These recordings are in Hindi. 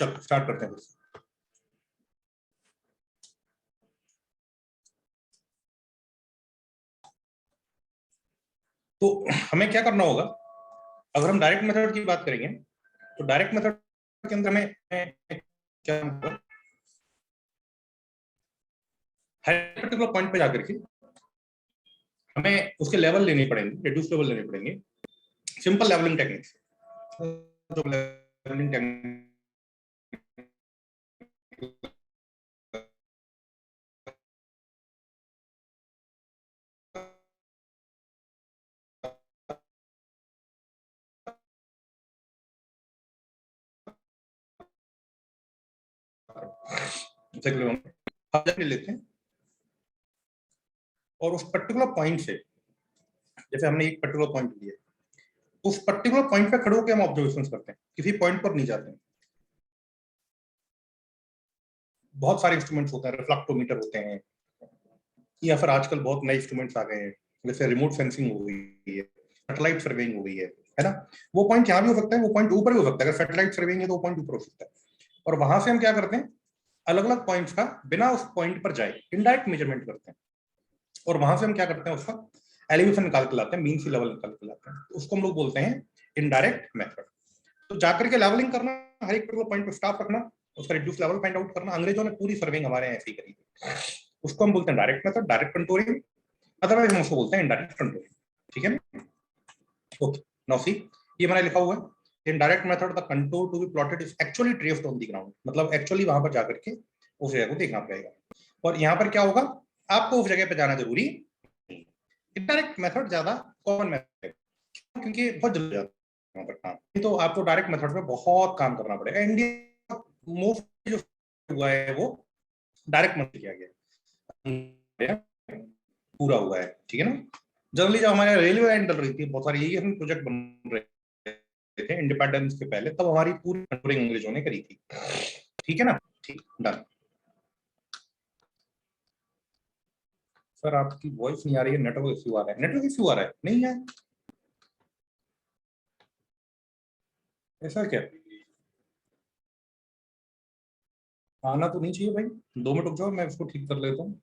चलो स्टार्ट करते हैं। तो हमें क्या करना होगा, अगर हम डायरेक्ट मेथड की बात करेंगे तो डायरेक्ट मेथड के अंदर हमें क्या होगा, हर पर्टिकुलर पॉइंट पे जाकर के हमें उसके लेवल लेने पड़ेंगे, रिड्यूस लेवल लेने पड़ेंगे सिंपल लेवलिंग टेक्निक से। जो लेवलिंग टेक्निक लेते हैं और उस पर्टिकुलर पॉइंट से, जैसे हमने एक पर्टिकुलर पॉइंट लिया, उस पर्टिकुलर पॉइंट पे खड़े होकर हम ऑब्जर्वेशंस करते हैं, किसी पॉइंट पर नहीं जाते हैं। बहुत सारे इंस्ट्रूमेंट्स होते हैं, रिफ्लेक्टोमीटर होते हैं, या फिर आजकल बहुत नए इंस्ट्रूमेंट्स आ गए हैं, जैसे रिमोट सेंसिंग हो गई है, सैटेलाइट सर्वेइंग हो गई है ना। वो पॉइंट यहाँ भी हो सकता है, वो पॉइंट ऊपर भी हो सकता है। अगर सैटेलाइट सर्वेइंग है तो वो पॉइंट ऊपर हो सकता है। और वहां से हम क्या करते हैं, अलग अलग पॉइंट्स का बिना उस पॉइंट पर जाए इनडायरेक्ट मेजरमेंट करते हैं, और वहां से हम क्या करते हैं, उसका एलिवेशन निकाल के लाते हैं, मीन सी लेवल निकाल के लाते हैं। तो उसको हम लोग बोलते हैं इनडायरेक्ट मेथड। तो जाकर के लेवलिंग करना, हर एक पर्टिकुलर पॉइंट पर स्टॉप रखना, उसका रिड्यूस लेवल फाइंड आउट करना। अंग्रेजों ने पूरी सर्विंग हमारे यहाँ ऐसे ही करी थी। उसको हम बोलते हैं direct method, direct controlling, otherwise हम उसको बोलते हैं इनडायरेक्ट कंट्रोलिंग। ठीक है ना। ओके, नाउ सी, ये मैंने लिखा हुआ है, indirect method the control to be plotted is actually traced on the ground. मतलब एक्चुअली वहां पर जाकर के उस जगह को देखना पड़ेगा। और यहाँ पर क्या होगा, आपको उस जगह पे जाना जरूरी नहीं। इनडायरेक्ट मेथड ज्यादा कॉमन मेथड है, क्योंकि बहुत जल्दी जाता है वहां पर काम। तो आपको डायरेक्ट मेथड में बहुत काम करना पड़ेगा। इंडिया मोस्ट जो हुआ है वो डायरेक्ट मेथड किया गया, पूरा हुआ है। ठीक है ना। जनरली जब हमारे रेलवे लाइन डल रही थी, बहुत सारे यही हम प्रोजेक्ट बन रहे थे इंडिपेंडेंस के पहले, तब हमारी पूरी कंट्रोलिंग अंग्रेजों ने करी थी। ठीक है ना। ठीक, डन। सर आपकी वॉइस नहीं आ रही है, नेटवर्क इश्यू आ रहा है। नेटवर्क इश्यू आ रहा है, नहीं है ऐसा क्या? आना तो नहीं चाहिए भाई। 2 मिनट रुक जाओ, मैं इसको ठीक कर लेता हूँ।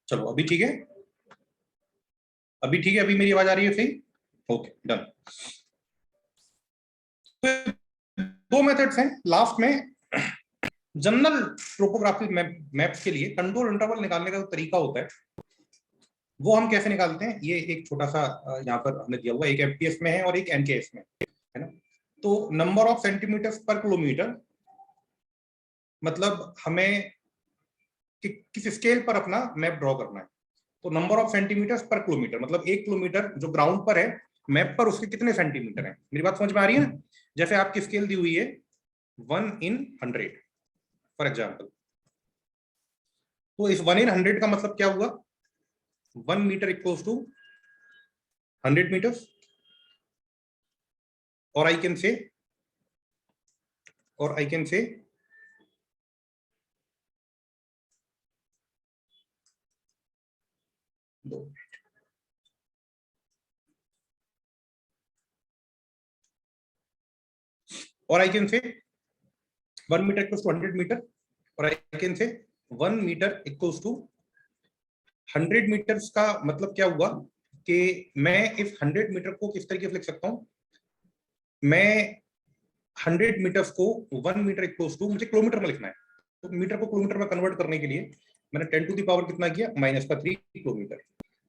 चलो अभी ठीक है, अभी ठीक है, अभी मेरी आवाज आ रही है सही? Okay, done. दो मेथड्स हैं लास्ट में। जनरल टोपोग्राफी मैप्स के लिए कंट्रोल इंटरवल निकालने का जो तरीका होता है, वो हम कैसे निकालते हैं, ये एक छोटा सा यहाँ पर हमने दिया हुआ, एक एफपीएस में है और एक एनकेएस में है ना। तो नंबर ऑफ सेंटीमीटर पर किलोमीटर, मतलब हमें किस स्केल पर अपना मैप ड्रॉ करना है। तो नंबर ऑफ सेंटीमीटर पर किलोमीटर मतलब 1 किलोमीटर जो ग्राउंड पर है, मैप पर उसके कितने सेंटीमीटर है। मेरी बात समझ में आ रही है ना। जैसे आपकी स्केल दी हुई है 1/100 फॉर एग्जाम्पल, तो इस 1/100 का मतलब क्या हुआ, 1 मीटर इक्वल्स टू 100 मीटर्स। और आई कैन से, और आई कैन से दो, और I can say 1 metre equals to 100 metre, और I can say 1 metre equals to 100 metres. का मतलब क्या हुआ कि मैं इस 100 मीटर को किस तरीके से लिख सकता हूं, मैं 100 मीटर्स को 1 मीटर इक्वल्स टू, मुझे किलोमीटर में लिखना है, तो मीटर को किलोमीटर में कन्वर्ट करने के लिए मैंने 10 टू द पावर कितना किया, -3 किलोमीटर।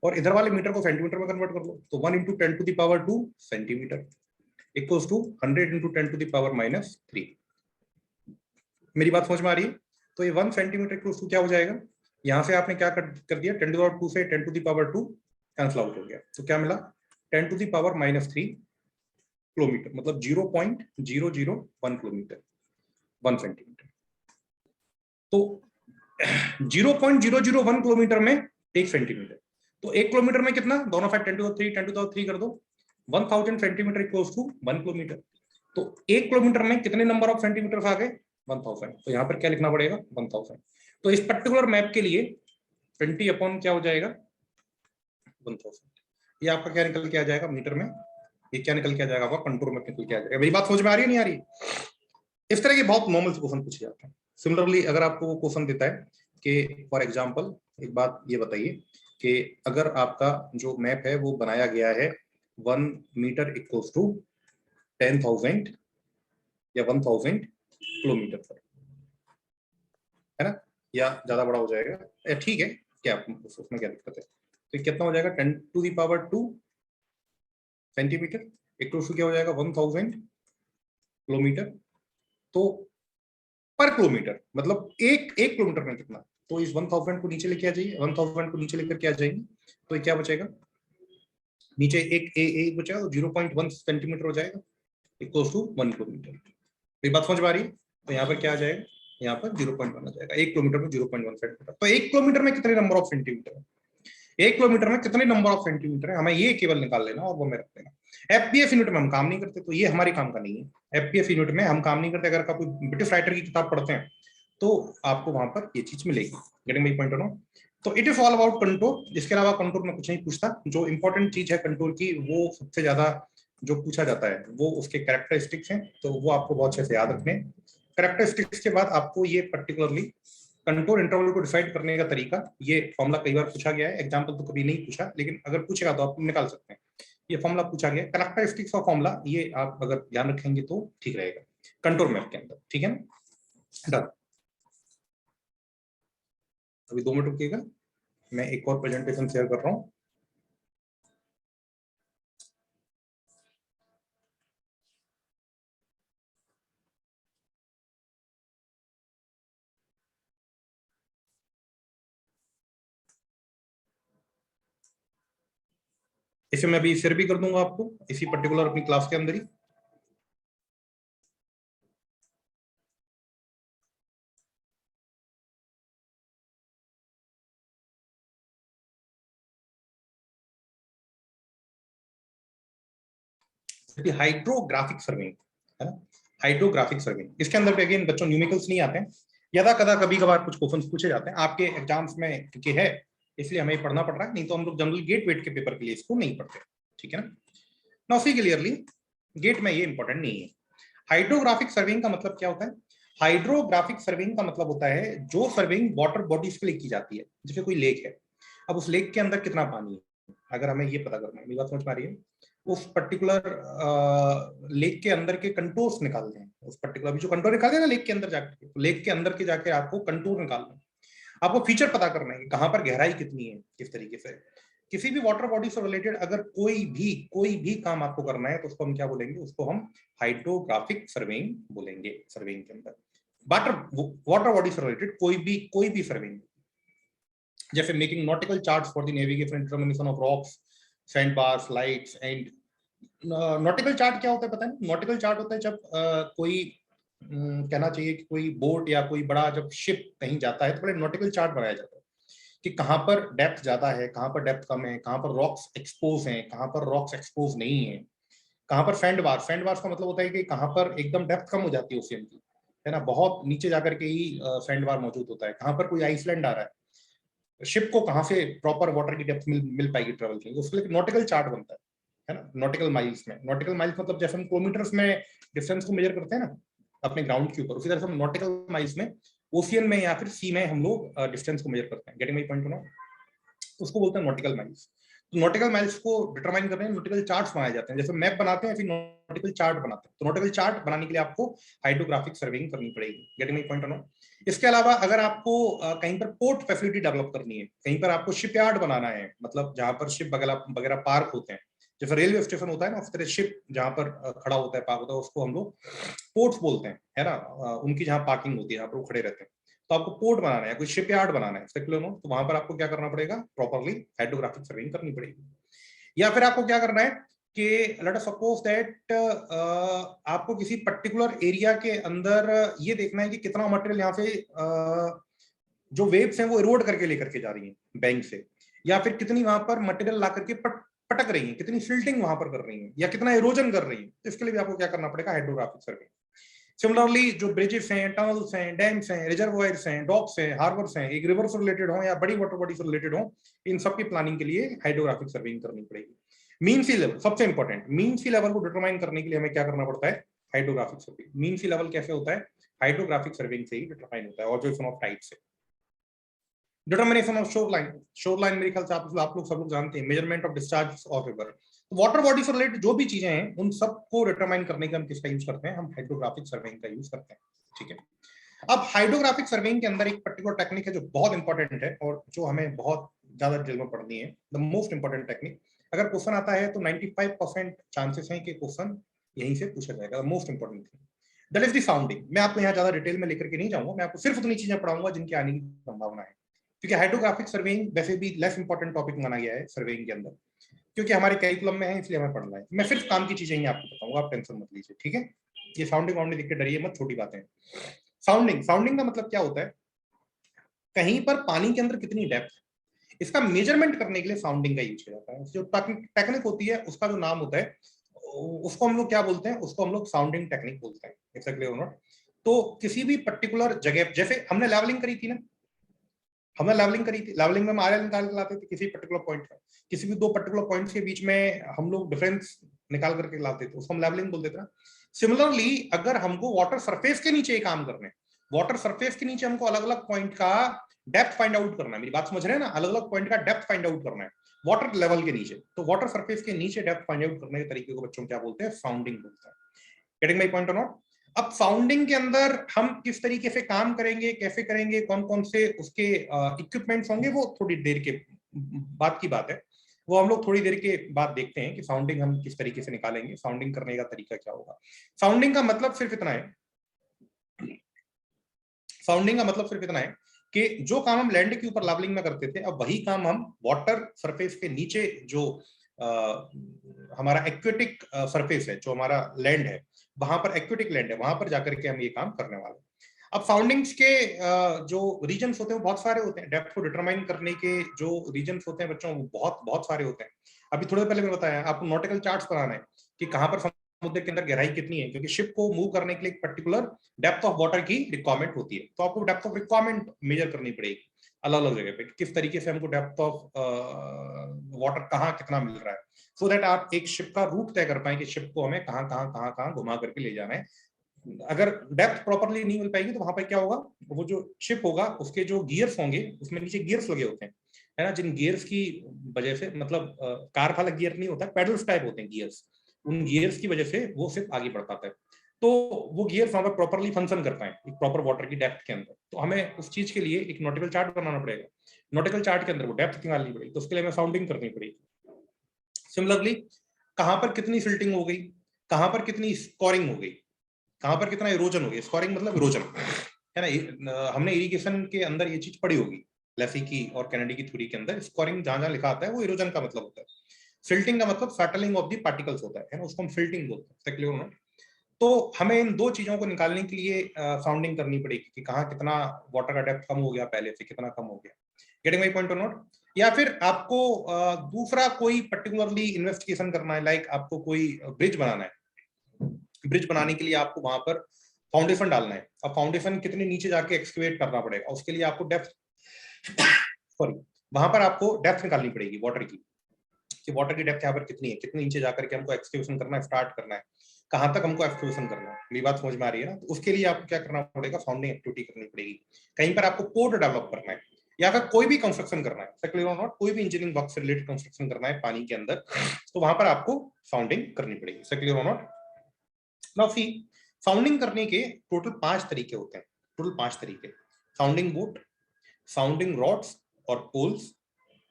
और इधर वाले मीटर को सेंटीमीटर में कन्वर्ट कर लो, तो 1 into 10 to the power 2 centimetre equals to 100 into 10 to the power -3। मेरी बात समझ में आ रही है। तो ये 1 सेंटीमीटर इक्वल्स टू क्या हो जाएगा, यहाँ से आपने क्या कर दिया, 10 टू द पावर 2 से 10 to the power 2 cancel out हो गया, तो क्या मिला, 10 टू द पावर -3 किलोमीटर, मतलब 0.001 किलोमीटर 1 सेंटीमीटर। तो 0.001 किलोमीटर में 1 सेंटीमीटर, तो 1 किलोमीटर में कितना, दोनों साइड 10 टू द 3 कर दो, 1000 सेंटीमीटर इक्वल्स टू 1 किलोमीटर। तो 1 किलोमीटर में कितने नंबर ऑफ सेंटीमीटर आ गए, 1000। तो यहाँ पर क्या लिखना पड़ेगा 1000। तो इस पर्टिकुलर मैप के लिए 20 अपॉन क्या हो जाएगा 1000। ये आपका क्या निकल के आ जाएगा मीटर में, ये क्या निकल के आ जाएगा आपका कंटूर में निकल के आ जाएगा। मेरी बात समझ में आ रही है नहीं आ रही? इस तरह के बहुत नॉर्मल क्वेश्चन पूछे जाते हैं। सिमिलरली अगर आपको वो क्वेश्चन देता है कि फॉर एग्जांपल एक बात ये बताइए कि अगर आपका जो मैप है वो बनाया गया है 1 मीटर इक्वल्स टू 10,000 या 1000 किलोमीटर पर, है ना, या ज्यादा बड़ा हो जाएगा, ठीक है, क्या उसमें क्या दिक्कत है? तो कितना हो जाएगा 10⁻²⁵ सेंटीमीटर इक्वल्स टू क्या हो जाएगा 1000 किलोमीटर। तो पर किलोमीटर मतलब एक किलोमीटर में कितना, तो इस 1000 को नीचे लेके आ जाइए, 1000 को नीचे लेकर के आ जाएंगे तो क्या बचेगा, नीचे एक ए बचेगा तो 0.1 सेंटीमीटर हो जाएगा इक्वल्स टू 1 किलोमीटर। ये बात समझ में आ रही है? तो यहाँ पर क्या आ जाएगा, यहाँ पर 0.1 आ जाएगा, 1 किलोमीटर में 0.1 सेंटीमीटर। तो 1 किलोमीटर में कितने नंबर ऑफ सेंटीमीटर है, 1 किलोमीटर में कितने नंबर ऑफ सेंटीमीटर है, हमें ये केवल निकाल लेना और वो में रख देना। एफपीएस यूनिट में हम काम नहीं करते, तो ये हमारे काम का नहीं है। एफपीएस यूनिट में हम काम नहीं करते। अगर आप कोई ब्रिटिश राइटर की किताब पढ़ते हैं तो आपको वहां पर ये चीज मिलेगी। Getting my point? नो, तो it is all about contour. इसके अलावा कंटूर में कुछ नहीं पूछता। जो इंपॉर्टेंट चीज है कंटूर की, वो सबसे ज्यादा जो पूछा जाता है वो उसके कैरेक्टरिस्टिक्स हैं, तो वो आपको बहुत अच्छे से याद रखने। कैरेक्टरिस्टिक्स के बाद आपको ये पर्टिकुलरली कंटूर इंटरवल को डिसाइड करने का तरीका, ये फॉर्मूला कई बार पूछा गया है। एग्जांपल तो कभी नहीं पूछा, लेकिन अगर पूछेगा तो आप निकाल सकते हैं। ये फॉर्मूला पूछा गया, कैरेक्टरिस्टिक्स का फॉर्मूला, ये आप अगर ध्यान रखेंगे तो ठीक रहेगा कंटूर मैप के अंदर। ठीक है ना, डन। अभी 2 मिनट रुकिएगा, मैं एक और प्रेजेंटेशन शेयर कर रहा हूँ। इसे मैं अभी शेयर भी कर दूंगा आपको इसी पर्टिकुलर अपनी क्लास के अंदर ही। हाइड्रोग्राफिक सर्वेइंग है ना, हाइड्रोग्राफिक सर्वेइंग, इसके अंदर भी अगेन बच्चों न्यूमेरिकल्स नहीं आते हैं। यदा कदा कभी कभार कुछ क्वेश्चंस पूछे जाते हैं आपके एग्जाम्स में, क्योंकि है इसलिए हमें पढ़ना पड़ रहा है, नहीं तो हम लोग जनरल गेट वेट के पेपर के लिए इसको नहीं पढ़ते। ठीक है ना, नाउ सी क्लियरली, गेट में ये इंपॉर्टेंट नहीं है। हाइड्रोग्राफिक सर्वेइंग का मतलब क्या होता है? हाइड्रोग्राफिक सर्वेइंग का मतलब होता है जो सर्वेइंग वाटर बॉडीज के लिए की जाती है। जैसे कोई लेक है, अब उस लेक के अंदर कितना पानी है, अगर हमें ये पता करना है, मेरी बात समझ में आ रही है, उस पर्टिकुलर लेक के अंदर के कंटूर्स निकालने हैं। उस पर्टिकुलर अभी जो कंटूर निकाले ना लेक के अंदर जाके, तो लेक के अंदर के जाके आपको कंटूर निकालना है, आपको फीचर पता करना है कि कहां पर गहराई कितनी है, किस तरीके से। किसी भी वाटर बॉडी से रिलेटेड अगर कोई भी काम आपको करना है तो उसको हम क्या बोलेंगे, उसको हम हाइड्रोग्राफिक सर्वेइंग बोलेंगे। सर्वेइंग के अंदर वाटर बॉडी से रिलेटेड कोई भी सर्वेइंग, जैसे making nautical charts for the navigation determination of rocks, sand bars, lights and. Nautical chart क्या होता है पता है? नॉटिकल चार्ट होता है जब कोई कहना चाहिए कि कोई बोट या कोई बड़ा जब शिप कहीं जाता है तो बड़े नॉटिकल चार्ट बनाया जाता है कि कहाँ पर डेप्थ ज्यादा है, कहाँ पर डेप्थ कम है, कहाँ पर रॉक्स एक्सपोज हैं, कहाँ पर रॉक्स एक्सपोज नहीं है, कहाँ पर सैंड बार्स का मतलब होता है कि कहाँ पर एकदम डेप्थ कम हो जाती है ओशियन की, है ना, बहुत नीचे जाकर के ही सैंड बार मौजूद होता है, कहाँ पर कोई आइसलैंड आ रहा है, शिप को कहाँ से प्रॉपर वाटर की डेप्थ मिल पाएगी ट्रेवल की, उसके लिए नॉटिकल चार्ट बनता है ना। नॉटिकल माइल्स में, नॉटिकल माइल्स मतलब जैसे हम किलोमीटर्स में डिस्टेंस को मेजर करते हैं ना अपने ग्राउंड के ऊपर, उसी तरह से हम नॉटिकल माइल्स में ओशियन में या फिर सी में हम लोग डिस्टेंस को मेजर करते हैं। Getting my point? नो, उसको बोलते हैं नॉटिकल माइल्स। तो नॉटिकल माइल्स को डिटरमाइन करने में नॉटिकल चार्ट्स बनाए जाते हैं, जैसे मैप बनाते हैं फिर नॉटिकल चार्ट बनाते हैं। तो नॉटिकल चार्ट बनाने के लिए आपको हाइड्रोग्राफिक सर्वेइंग करनी पड़ेगी। Getting my point? नो, इसके अलावा अगर आपको कहीं पर पोर्ट फैसिलिटी डेवलप करनी है, कहीं पर आपको शिपयार्ड बनाना है, मतलब जहां पर शिप वगैरह पार्क होते हैं, जैसे रेलवे स्टेशन होता है ना, उस तरह शिप जहां पर खड़ा होता है, पार्क होता है, उसको हम लोग पोर्ट्स बोलते हैं, है ना। उनकी जहां पार्किंग होती है, जहां पर वो खड़े रहते हैं, तो आपको पोर्ट बनाना है, कोई शिपयार्ड बनाना है, तो वहां पर आपको क्या करना पड़ेगा, प्रॉपरली हाइड्रोग्राफिक सर्वेइंग करनी पड़ेगी। या फिर आपको क्या करना है कि लेट अस सपोज दैट आपको किसी पर्टिकुलर एरिया के अंदर ये देखना है कि कितना मटेरियल यहाँ से जो वेव्स हैं वो इरोड करके लेकर के जा रही हैं बैंक से, या फिर कितनी वहां पर मटेरियल ला करके पटक रही है, कितनी सिल्टिंग वहां पर कर रही है, या कितना इरोजन कर रही है। इसके लिए भी आपको क्या करना पड़ेगा, हाइड्रोग्राफिक सर्वे। सिमिलरली जो ब्रिजेस हैं, टनल्स हैं, डैम्स हैं, रिजर्वायर्स हैं, डॉक्स हैं, हार्बर्स हैं, एक रिवर से रिलेटेड हो या बड़ी वाटर बॉडी से रिलेटेड हो, इन सब की प्लानिंग के लिए हाइड्रोग्राफिक सर्वेइंग करनी पड़ेगी। मीन सी लेवल सबसे इंपॉर्टेंट, मीन सी लेवल को डिटरमाइन करने के लिए हमें क्या करना पड़ता है? Hydrographic surveying. मीन सी लेवल कैसे होता है? हाइड्रोग्राफिक सर्वेइंग से ही डिटरमाइन होता है, ऑब्जर्वेशन ऑफ टाइड से। Determination of shore line, shore line मेरे ख्याल से आप लोग सब लोग जानते हैं, measurement of discharge of river. Water body से रिलेटेड जो भी चीजें हैं उन सबको डिटरमाइन करने के हम किसका यूज करते हैं? हम हाइड्रोग्राफिक सर्वेइंग का यूज करते हैं। ठीक है, अब हाइड्रोग्राफिक सर्वेइंग के अंदर एक पर्टिकुलर टेक्निक है जो बहुत इंपॉर्टेंट है और जो हमें बहुत ज्यादा डिटेल में पढ़नी है, द मोस्ट इंपॉर्टेंट टेक्निक। अगर क्वेश्चन आता है तो 95% चांसेस हैं कि क्वेश्चन यहीं से पूछा जाएगा। The most important thing that is the sounding. मैं आपको यहाँ ज्यादा डिटेल में लेकर के नहीं जाऊंगा, मैं आपको सिर्फ उतनी चीजें पढ़ाऊंगा जिनकी आने की संभावना है, क्योंकि हाइड्रोग्राफिक सर्वेइंग वैसे भी लेस इंपॉर्टेंट टॉपिक माना गया है सर्वेइंग के अंदर, क्योंकि हमारे करिकुलम में है इसलिए हमें पढ़ना है। मैं सिर्फ काम की चीजें ही आपको बताऊंगा, आप टेंशन मत लीजिए। ठीक है, ये साउंडिंग वाउंडिंग देख के डरिए मत, छोटी बातें। साउंडिंग, साउंडिंग का मतलब क्या होता है? कहीं पर पानी के अंदर कितनी डेप्थ, इसका मेजरमेंट करने के लिए साउंडिंग का यूज किया जाता है। जो टेक्निक होती है उसका जो नाम होता है उसको हम लोग क्या बोलते हैं? उसको हम लोग साउंडिंग टेक्निक बोलते हैं। इट्स क्लियर और नॉट? तो किसी भी पर्टिकुलर जगह, जैसे हमने लेवलिंग करी थी ना, हमने लेवलिंग करी थी, लेवलिंग में हम आरएल निकाल के लाते थे किसी पर्टिकुलर पॉइंट का, किसी भी दो पर्टिकुलर पॉइंट्स के बीच में हम लोग डिफरेंस निकाल करके लाते थे, उसको हम लेवलिंग बोलते थे ना। सिमिलरली अगर हमको वाटर सरफेस के नीचे काम करने, वाटर सरफेस के नीचे हमको अलग अलग पॉइंट का डेप्थ फाइंड आउट करना है, मेरी बात समझ रहे हैं ना? अलग अलग पॉइंट का डेप्थ फाइंड आउट करना है वाटर लेवल के नीचे, तो वाटर सरफेस के नीचे डेप्थ फाइंड आउट करने के तरीके को बच्चों क्या बोलते हैं? साउंडिंग बोलते हैं। गेटिंग माय पॉइंट और नॉट? अब साउंडिंग के अंदर हम किस तरीके से काम करेंगे, कैसे करेंगे, कौन कौन से उसके इक्विपमेंट्स होंगे, वो थोड़ी देर के बाद की बात है, वो हम लोग थोड़ी देर के बाद देखते हैं कि साउंडिंग हम किस तरीके से निकालेंगे, साउंडिंग करने का तरीका क्या होगा। साउंडिंग का मतलब सिर्फ इतना है, साउंडिंग का मतलब सिर्फ इतना है कि जो काम हम लैंड के ऊपर लेवलिंग में करते थे, अब वही काम हम वाटर सरफेस के नीचे जो हमारा एक्वेटिक सरफेस है, जो हमारा लैंड है, वहां पर एक्वेटिक लैंड है, वहां पर जाकर के हम ये काम करने वाले हैं। अब साउंडिंग्स के जो रीजन्स होते हैं वो बहुत सारे होते हैं, डेप्थ को डिटरमाइन करने के जो रीजन्स होते हैं बच्चों वो बहुत बहुत सारे होते हैं। अभी थोड़े पहले मैंने बताया आपको नॉटिकल चार्ट्स बनाना है कि कहां पर समुद्र के अंदर गहराई कितनी है, क्योंकि शिप को मूव करने के लिए एक पर्टिकुलर डेप्थ ऑफ वाटर की रिक्वायरमेंट होती है, तो आपको डेप्थ ऑफ रिक्वायरमेंट मेजर करनी पड़ेगी अलग अलग जगह पे, किस तरीके से हमको डेप्थ ऑफ वाटर कहाँ कितना मिल रहा है, सो दैट आप एक शिप का रूट तय कर पाए कि शिप को हमें कहाँ घुमा करके ले जाना है। अगर डेप्थ प्रॉपरली नहीं मिल पाएगी तो वहां पर क्या होगा, वो जो शिप होगा उसके जो गियर्स होंगे उसमें नीचे गियर्स लगे होते हैं, है ना, जिन गियर्स की वजह से, मतलब कार वाला गियर नहीं होता, पेडल्स टाइप होते हैं गियर्स, उन गियर्स की वजह से वो शिप आगे बढ़ पाता है। तो वो गियर्स वहां पर प्रॉपरली फंक्शन कर पाए एक प्रॉपर वाटर की डेप्थ के अंदर, तो हमें उस चीज के लिए एक नॉटिकल चार्ट बनाना पड़ेगा, नॉटिकल चार्ट के अंदर वो डेप्थ निकालनी पड़ेगी, तो उसके लिए हमें साउंडिंग करनी पड़ेगी। सिमिलरली कहां पर कितनी सिल्टिंग हो गई, कहां पर कितनी स्कोरिंग हो गई, कहां पर कितना इरोजन हो गया, स्कोरिंग मतलब इरोजन, है ना। हमने इरिगेशन के अंदर ये चीज पढ़ी होगी, लेफी की और कैनेडी की थ्योरी के अंदर स्कोरिंग जहां जहां लिखा आता है वो इरोजन का मतलब होता है। सिल्टिंग का मतलब सैटलिंग ऑफ द पार्टिकल्स होता है ना, उसको हम सिल्टिंग बोलते हैं, क्लियर हो ना। तो हमें इन दो चीजों को निकालने के लिए साउंडिंग करनी पड़ेगी कि कहाँ कितना वाटर का डेप्थ कम हो गया, पहले से कितना कम हो गया। गेटिंग माय पॉइंट और नॉट? या फिर आपको दूसरा कोई पर्टिकुलरली इन्वेस्टिगेशन करना है, लाइक आपको कोई ब्रिज बनाना है, ब्रिज बनाने के लिए आपको वहां पर फाउंडेशन डालना है, अब फाउंडेशन कितने नीचे जाके एक्सकेवेट करना पड़ेगा, उसके लिए आपको डेप्थ सॉरी वहां पर आपको डेप्थ निकालनी पड़ेगी वाटर की, कि वाटर की डेप्थ यहाँ पर कितनी है, कितने नीचे जाकर के हमको एक्सकेवेशन करना है, स्टार्ट करना है, कहां तक हमको एक्सकेवेशन करना है। मेरी बात समझ में आ रही है ना? तो उसके लिए आपको क्या करना पड़ेगा, फाउंडिंग एक्टिविटी करनी पड़ेगी। कहीं पर आपको पोर्ट डेवलप करना है या फिर कोई भी कंस्ट्रक्शन करना है, क्लियर और नॉट, कोई भी इंजीनियरिंग वर्क से रिलेटेड कंस्ट्रक्शन करना है पानी के अंदर, तो वहां पर आपको साउंडिंग करनी पड़ेगी, क्लियर और नॉट। नाउ सी, साउंडिंग करने के टोटल 5 तरीके होते हैं, टोटल 5 तरीके, साउंडिंग बोट, साउंडिंग रॉड्स और poles,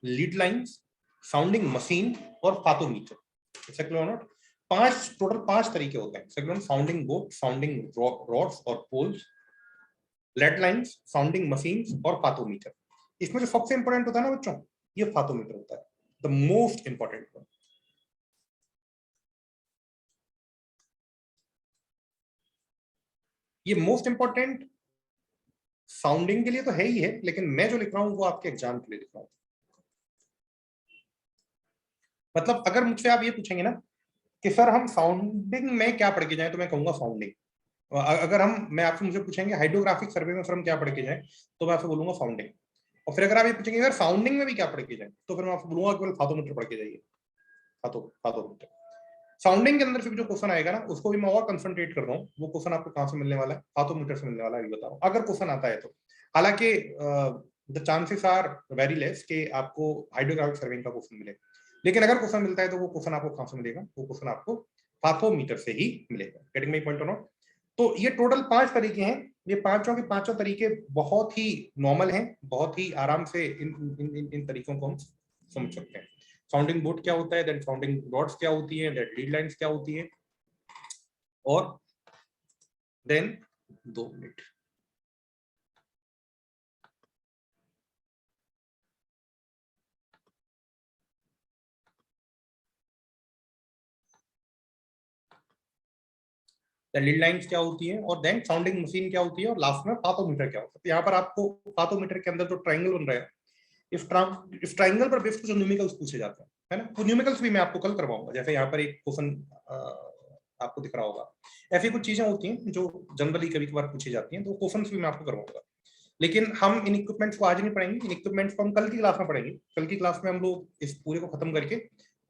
lead lines, sounding machine और फाथोमीटर, क्लियर नॉट। 5 टोटल 5 तरीके होते हैं, second sounding boat, sounding rods और poles, lead lines, sounding machines और फाथोमीटर। इसमें जो सबसे इंपॉर्टेंट होता है ना बच्चों, ये फाथोमीटर होता है, द मोस्ट इंपॉर्टेंट वन। ये मोस्ट इंपॉर्टेंट साउंडिंग के लिए तो है ही है, लेकिन मैं जो लिख रहा हूं वो आपके एग्जाम के लिए लिख रहा हूं। मतलब अगर मुझसे आप ये पूछेंगे ना कि सर हम साउंडिंग में क्या पढ़ के जाए, तो मैं कहूंगा साउंडिंग, अगर मैं आपसे मुझे पूछेंगे हाइड्रोग्राफिक सर्वे में फिर हम क्या पढ़ के जाएं, तो मैं आपसे बोलूंगा फाउंडिंग। और फिर अगर आप ये पूछेंगे यार फाउंडिंग में भी क्या पढ़ के जाएं, तो फिर मैं आपको बोलूंगा केवल फाथोमीटर पढ़ के जाइए, फाथोमीटर। साउंडिंग के अंदर फिर जो क्वेश्चन आएगा ना, उसको भी मैं और कंसंट्रेट कर रहा हूँ, वो क्वेश्चन आपको कहाँ से मिलने वाला है, फाथोमीटर से मिलने वाला है, बताओ अगर क्वेश्चन आता है तो। हालांकि the chances are very less कि आपको हाइड्रोग्राफिक सर्वेइंग का क्वेश्चन मिले, लेकिन अगर क्वेश्चन मिलता है तो वो क्वेश्चन आपको कहाँ से मिलेगा, वो क्वेश्चन आपको फाथोमीटर से ही मिलेगा। गेटिंग माय पॉइंट और नॉट? तो ये टोटल 5 तरीके हैं, ये पांचों के पांचों तरीके बहुत ही नॉर्मल हैं, बहुत ही आराम से इन तरीकों को हम समझ सकते हैं। साउंडिंग बोर्ड क्या होता है, देन साउंडिंग रॉड्स क्या होती है, देन लीड लाइंस क्या होती है, और देन 2 मिनट। लीड लाइंस क्या होती है, और देन साउंडिंग मशीन क्या होती है, और लास्ट में फाथोमीटर क्या होता है। यहाँ पर आपको फाथोमीटर के अंदर जो ट्राइंगल बन रहा है, इस ट्राइंगल पर बेस्ड कुछ न्यूमेरिकल्स पूछे जाते हैं, है ना। वो न्यूमेरिकल्स भी मैं आपको कल करवाऊंगा, जैसे यहाँ पर एक क्वेश्चन आपको दिख रहा होगा। ऐसी कुछ चीजें होती हैं जो जनरली कभी कभार पूछी जाती हैं, तो क्वेश्चन भी मैं आपको करवाऊंगा। लेकिन हम इन इक्विपमेंट्स को आज नहीं पढ़ेंगे, इन इक्विपमेंट्स को हम कल की क्लास में पढ़ेंगे। कल की क्लास में हम लोग इस पूरे को खत्म करके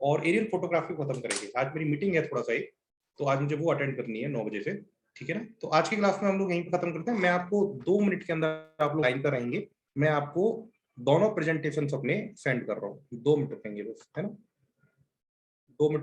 और एरियल फोटोग्राफी को खत्म करेंगे। आज मेरी मीटिंग है थोड़ा सा एक, तो आज मुझे वो अटेंड करनी है 9 बजे से, ठीक है ना। तो आज की क्लास में हम लोग यहीं पे खत्म करते हैं। मैं आपको 2 मिनट के अंदर आप लोग लाइन पर रहेंगे, मैं आपको दोनों प्रेजेंटेशन अपने सेंड कर रहा हूँ, 2 मिनट रुकेंगे बस, है ना, 2 मिनट।